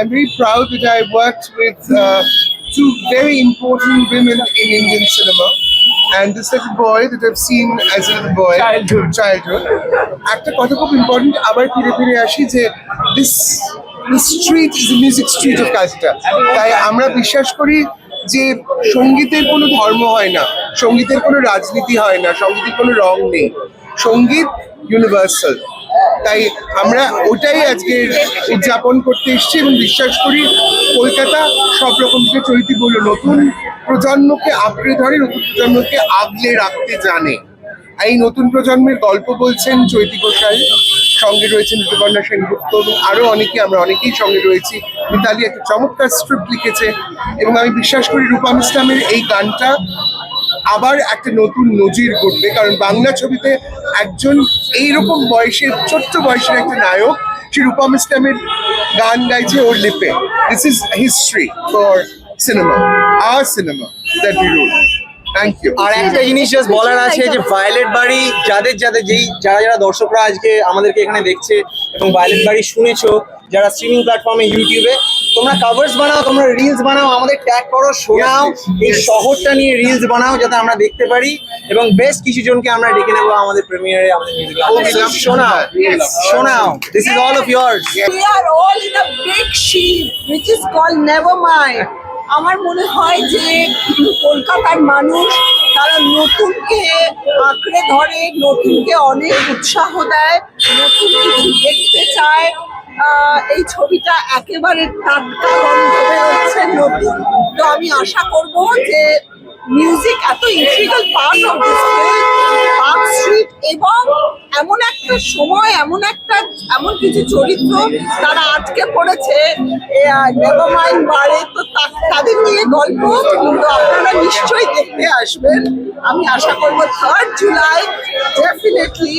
I'm very proud that I worked with two very important women in Indian cinema. And this little boy that I've seen as a little boy, childhood. একটা কথা খুব important, আবার ফিরে আসি যে this street is the music street of Calcutta. তাই আমরা বিশ্বাস করি যে সঙ্গীতের কোনো ধর্ম হয় না, সঙ্গীতের কোনো রাজনীতি হয় না, সঙ্গীতের কোনো রং নেই, সঙ্গীত ইউনিভার্সাল। তাই আমরা ওটাই আজকে উদযাপন করতে এসেছি এবং বিশ্বাস করি কলকাতা সব রকম থেকে চৈতি বলে নতুন প্রজন্মকে আঁকড়ে ধরে, নতুন প্রজন্মকে আগলে রাখতে জানে। এই নতুন প্রজন্মের গল্প বলছেন চৈতি ঘোষাল, সঙ্গে রয়েছেন ঋতুপর্ণা সেনগুপ্ত এবং আরো অনেকে, আমরা অনেকেই সঙ্গে রয়েছি। মিতালি একটা চমৎকার স্ক্রিপ্ট লিখেছে এবং আমি বিশ্বাস করি রূপম ইসলামের এই গানটা আবার একটা নতুন নজির করবে, কারণ বাংলা ছবিতে একজন এইরকম বয়সের ছোট্ট বয়সের একটা নায়ক, সে রূপম ইসলামের গান গাইছে ওর লিপে। This is history for cinema, our cinema that we roll. Thank you. আর একটা জিনিস জাস্ট বলার আছে যে ভায়োলেট বাড়ি যারা দর্শকরা আজকে আমাদেরকে এখানে দেখছে এবং ভায়োলেট বাড়ি শুনেছো যারা স্ট্রিমিং প্ল্যাটফর্মে ইউটিউবে, তোমরা কভার্স বানাও, তোমরা রিলস বানাও, আমাদের ট্যাগ করো, শোনাও, এই শহরটা নিয়ে রিলস বানাও যাতে আমরা দেখতে পারি এবং বেশ কিছু জনকে আমরা ডেকে নেবো আমাদের প্রিমিয়ারে, আমাদের মিউজিক শোনাও। This is all of years. We are all in a big ship which is called Nevermind. আমার মনে হয় যে কলকাতার মানুষ তারা নতুনকে আঁকড়ে ধরে, নতুনকে অনেক উৎসাহ দেয়, নতুন কিছু দেখতে চায়। এই ছবিটা একেবারে টাটকা গন্ধ বেরোচ্ছে, নতুন। তো আমি আশা করব যে মিউজিক এত integral part of this film, park street, এবং এমন একটা সময়, এমন কিছু চরিত্র তারা আটকে পড়েছে নেভারমাইন্ড বারে, তো তাদের নিয়ে গল্প। তো আপনারা নিশ্চয়ই দেখতে আসবেন। আমি আশা করব 3rd জুলাই ডেফিনেটলি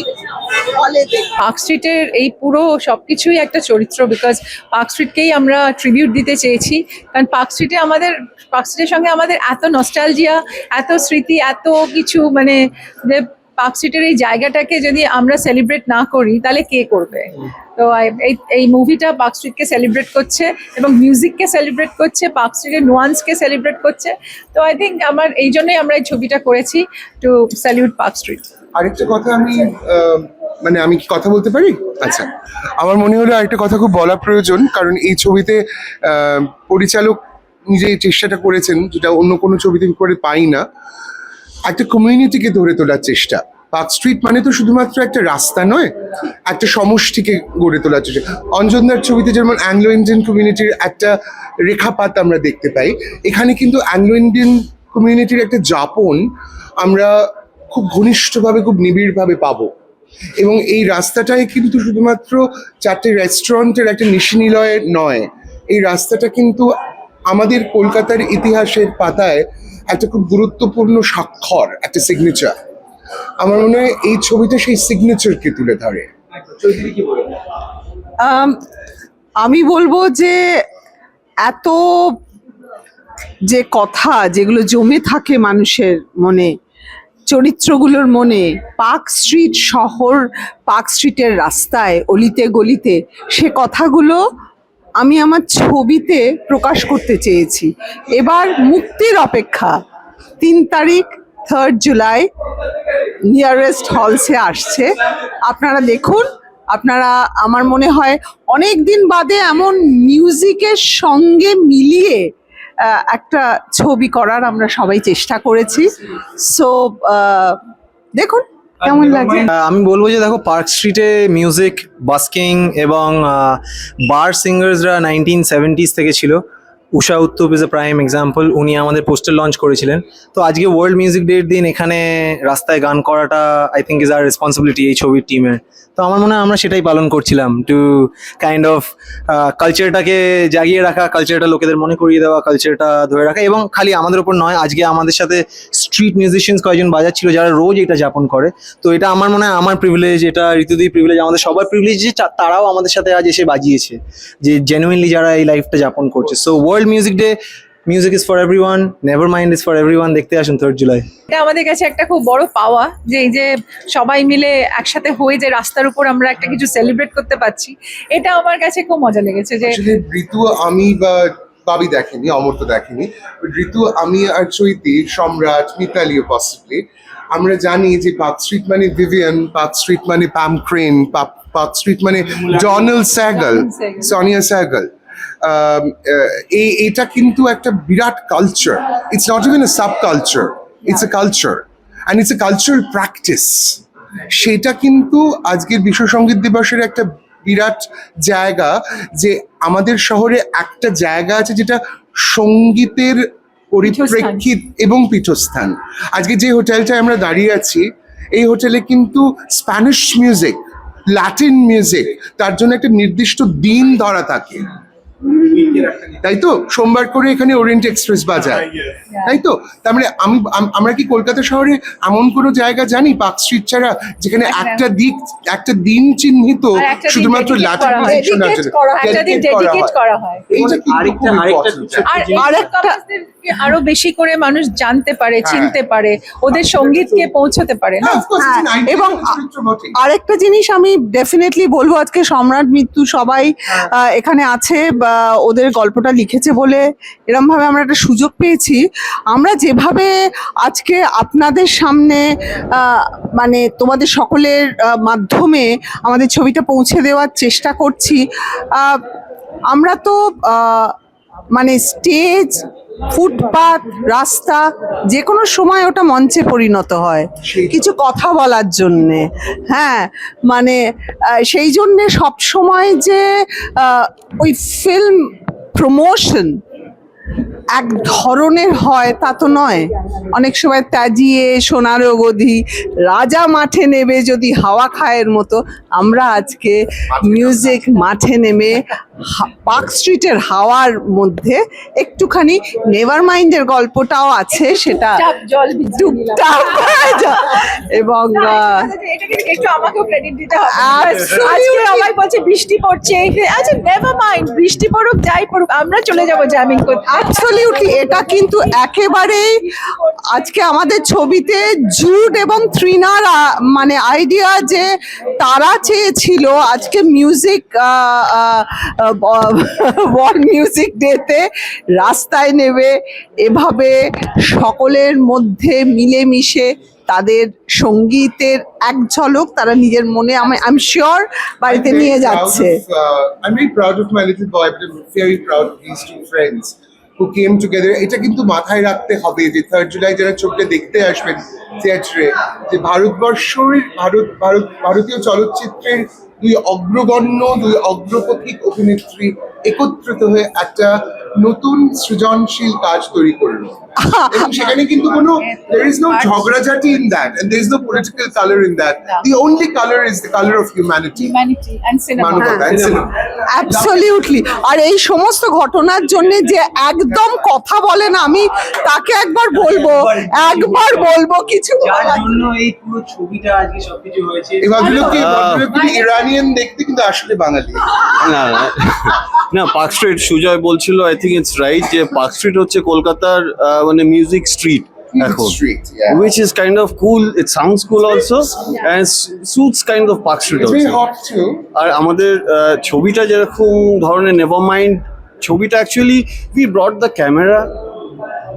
হলে দেখবেন। পার্ক স্ট্রিটের এই পুরো সবকিছুই একটা চরিত্র, বিকজ পার্ক স্ট্রিটকেই আমরা ট্রিবিউট দিতে চেয়েছি, কারণ পার্ক স্ট্রিটের সঙ্গে আমাদের এত নস্টালজিয়া, এত স্মৃতি, এত কিছু, মানে যে পার্ক স্ট্রিটের এই জায়গাটাকে যদি আমরা সেলিব্রেট না করি তাহলে কে করবে? তো এই মুভিটা পার্ক স্ট্রিটকে সেলিব্রেট করছে এবং মিউজিককে সেলিব্রেট করছে, পার্ক স্ট্রিটের নোয়ান্সকে সেলিব্রেট করছে। তো আই থিঙ্ক এই জন্যই আমরা এই ছবিটা করেছি, টু স্যালিউট পার্ক স্ট্রিট। আরেকটা কথা আমি কি কথা বলতে পারি? আচ্ছা, আমার মনে হলো আরেকটা কথা খুব বলা প্রয়োজন, কারণ এই ছবিতে পরিচালক নিজে এই চেষ্টাটা করেছেন যেটা অন্য কোনো ছবিতে করে পাই না, একটা কমিউনিটিকে ধরে তোলার চেষ্টা। পার্ক স্ট্রিট মানে তো শুধুমাত্র একটা রাস্তা নয়, একটা সমষ্টিকে গড়ে তোলার চেষ্টা। অঞ্জনদার ছবিতে যেমন অ্যাংলো ইন্ডিয়ান কমিউনিটির একটা রেখাপাত আমরা দেখতে পাই, এখানে কিন্তু অ্যাংলো ইন্ডিয়ান কমিউনিটির একটা যাপন আমরা খুব ঘনিষ্ঠভাবে, খুব নিবিড়ভাবে পাবো। এবং এই রাস্তাটাই কিন্তু শুধুমাত্র 4টে রেস্টুরেন্টের একটা নিশিনিলয় নয়, এই রাস্তাটা কিন্তু আমাদের কলকাতার ইতিহাসের পাতায় একটা খুব গুরুত্বপূর্ণ স্বাক্ষর, একটা সিগনেচার। আমার মনে হয় এই ছবিটা সেই সিগনেচারকে তুলে ধরে। আমি বলবো যে এত যে কথা যেগুলো জমে থাকে মানুষের মনে, চরিত্রগুলোর মনে, পার্ক স্ট্রিট শহর, পার্ক স্ট্রিটের রাস্তায়, অলিতে গলিতে, সে কথাগুলো আমি আমার ছবিতে প্রকাশ করতে চেয়েছি। এবার মুক্তির অপেক্ষা। 3 তারিখ 3rd জুলাই নিয়ারেস্ট হলসে আসছে, আপনারা দেখুন। আপনারা, আমার মনে হয় অনেক দিন বাদে এমন মিউজিকের সঙ্গে মিলিয়ে একটা ছবি করার আমরা সবাই চেষ্টা করেছি। সো দেখুন কেমন লাগে। আমি বলবো যে দেখো, পার্ক স্ট্রিটে মিউজিক, বাস্কিং এবং বার সিঙ্গার্সরা 1970s থেকে ছিল। উষা উত্তুপ ইজ এ প্রাইম এক্সাম্পল, উনি আমাদের পোস্টার লঞ্চ করেছিলেন। তো আজকে ওয়ার্ল্ড মিউজিক ডের দিন এখানে রাস্তায় গান করাটা I think is our responsibility এই ছবির টিমের। তো আমার মনে হয় আমরা সেটাই পালন করছিলাম, টু কাইন্ড অফ কালচারটাকে জাগিয়ে রাখা, কালচারটা লোকেদের মনে করিয়ে দেওয়া, কালচারটা ধরে রাখা। এবং খালি আমাদের ওপর নয়, আজকে আমাদের সাথে স্ট্রিট মিউজিশিয়ানস কয়েকজন বাজাচ্ছিল যারা রোজ এটা যাপন করে। তো এটা আমার মনে হয় আমার প্রিভিলেজ, এটা ঋতুদির প্রিভিলেজ, আমাদের সবার প্রিভিলেজ যে তারাও আমাদের সাথে আজ এসে বাজিয়েছে, যে জেনুইনলি যারা এই লাইফটা যাপন করছে। So world music day music is for everyone, never mind is for everyone. দেখতে আসুন 3rd জুলাই। এটা আমাদের কাছে একটা খুব বড় পাওয়া যে এই যে সবাই মিলে একসাথে হয়ে যে রাস্তার উপর আমরা একটা কিছু সেলিব্রেট করতে পারছি, এটা আমার কাছে খুব মজা লেগেছে। যে আসলে ঋতু, আমি বা বাবি দেখেনি, অমর তো দেখেনি, ঋতু, আমি আর চৈতি, সম্রাট, মিতালিও পসিবলি, আমরা জানি যে পার্ক স্ট্রিট মানে ভিভিয়ান, পার্ক স্ট্রিট মানে প্যাম ক্রেন, পার্ক স্ট্রিট মানে ডোনাল্ড স্যাগল, সোনিয়া স্যাগল। এটা কিন্তু একটা বিরাট culture. It's not even a sub culture, it's a culture and it's a cultural practice. সেটা কিন্তু আজকের বিশ্ব সঙ্গীত দিবসের একটা বিরাট জায়গা, যে আমাদের শহরে একটা জায়গা আছে যেটা সঙ্গীতের পরিপ্রেক্ষিত এবং পীঠস্থান। আজকে যে হোটেলটায় আমরা দাঁড়িয়ে আছি, এই হোটেলে কিন্তু স্প্যানিশ মিউজিক, ল্যাটিন মিউজিক, তার জন্য একটা নির্দিষ্ট দিন ধরা থাকে, তাই তো? সোমবার করে এখানে ওরিয়েন্ট এক্সপ্রেস বাজায়, তাই তো? তার মানে আমরা কি কলকাতা শহরে এমন কোনো জায়গা জানি পার্ক স্ট্রিট ছাড়া যেখানে একটা দিন চিহ্নিত আর একটা দিন শুধুমাত্র dedicate ল্যাটিন করা হয়, মিউজিক শোনার জন্য? একটা দিন ডেডিকেট করা হয়। এইটা কিন্তু খুব important। আর আরেকটাকে আরো বেশি করে মানুষ জানতে পারে, চিনতে পারে, ওদের সঙ্গীতকে পৌঁছতে পারে না? হ্যাঁ, of course, it's an idea এবং of চরিত্র বটে। আরেকটা জিনিস আমি ডেফিনেটলি বলবো, আজকে সম্রাট, মৃত্যু সবাই এখানে আছে, বা ওদের গল্পটা লিখেছে বলে এরম ভাবে আমরা একটা সুযোগ পেয়েছি। আমরা যেভাবে আজকে আপনাদের সামনে মানে তোমাদের সকলের মাধ্যমে আমাদের ছবিটা পৌঁছে দেওয়ার চেষ্টা করছি, আমরা তো মানে স্টেজ, ফুটপাত, রাস্তা, যে কোনো সময় ওটা মঞ্চে পরিণত হয় কিছু কথা বলার জন্যে। হ্যাঁ, মানে সেই জন্যে সব সময় যে ওই ফিল্ম প্রমোশন এক ধরনের হয় তা তো নয়। অনেক সময় ত্যাজিয়ে সোনারও গধি, রাজা মাঠে নেবে যদি হাওয়া খায়ের মতো, আমরা আজকে মিউজিক মাঠে নেমে পার্ক স্ট্রিটের হাওয়ার মধ্যে একটুখানি নেভার মাইন্ডের গল্পটাও আছে, সেটা টুপটাপ জল ভিজিয়ে দিলাম। টুকটাক এবং এটাকে একটু আমাকেও ক্রেডিট দিতে হবে। Absolutely. আজকে সবাই বলছে বৃষ্টি পড়ছে, আচ্ছা নেভার মাইন্ড, বৃষ্টি পড়ুক যাই পড়ুক, আমরা চলে যাবো জ্যামিং করতে। অ্যাবসলিউটলি, এটা কিন্তু একেবারেই আজকে আমাদের ছবিতে জুড এবং ত্রিনার মানে আইডিয়া, যে তারা চেয়েছিল আজকে মিউজিক ওয়ার্ল্ড মিউজিক ডেতে রাস্তায় নেবে, এভাবে সকলের মধ্যে মিলেমিশে তাদের সঙ্গীতের এক ঝলক তারা নিজের মনে, আমি শিওর বাড়িতে নিয়ে যাচ্ছে। I'm very proud of my little boy, but I'm very proud of these two friends who came together. এটা কিন্তু মাথায় রাখতে হবে যে 3rd জুলাই যারা ছবিটা দেখতে আসবেন থিয়েটারে, যে ভারতীয় চলচ্চিত্রের দুই অগ্রগণ্য, দুই অগ্রপথিক অভিনেত্রী একত্রিত হয়ে একটা নতুন সৃজনশীল কাজ তৈরি করলো। এবং সেখানে কিন্তু কোনো there is no ঝগড়াঝাটি in that, and there is no political color in that. The only color is the color of humanity. Humanity and cinema. মানবতা and cinema. অ্যাবসলিউটলি। আর এই সমস্ত ঘটনার জন্য যে একদম কথা বলে না, আমি তাকে একবার বলবো কিছু যার জন্য এই পুরো ছবিটা আজকে সবকিছু হয়েছে। এই ভদ্রলোককে ইরানিয়ান দেখতে, কিন্তু আসলে বাঙালি। না না, পার্ক স্ট্রিট, সুজয় বলছিল, আই থিঙ্ক ইটস রাইট, যে পার্ক স্ট্রিট হচ্ছে কলকাতার মানে মিউজিক স্ট্রিট এখন, Street, yeah. which is kind of cool. It sounds cool also, and suits kind of Park Street It's very also. hot too. আর আমাদের ছবিটা যেরকম ধরনের নেভার মাইন্ড ছবিটা, actually we brought the camera,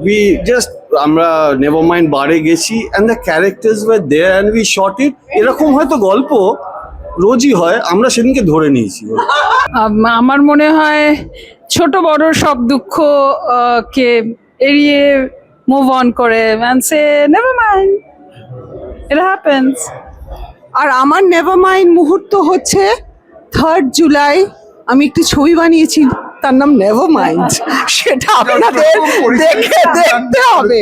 we just, আমরা never mind বারে গেছি and the characters were there and we shot it. এরকম হয়তো গল্প রোজই হয়, আমরা সেদিনকে ধরে নিয়েছি। আমার মনে হয় ছোট বড় সব দুঃখ কে এড়িয়ে মুভ অন করে and say never mind, it happens. আর আমার নেভার মাইন্ড মুহূর্ত হচ্ছে 3rd জুলাই আমি একটি ছবি বানিয়েছি, তার নাম নেভার মাইন্ড। সেটা আপনাদের দেখতে হবে,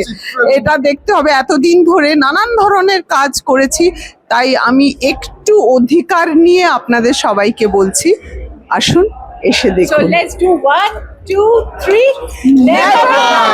এটা দেখতে হবে। এতদিন ধরে নানান ধরনের কাজ করেছি, তাই আমি একটু অধিকার নিয়ে আপনাদের সবাইকে বলছি, আসুন এসে So দেখুন। let's do 1, 2, 3. Never mind.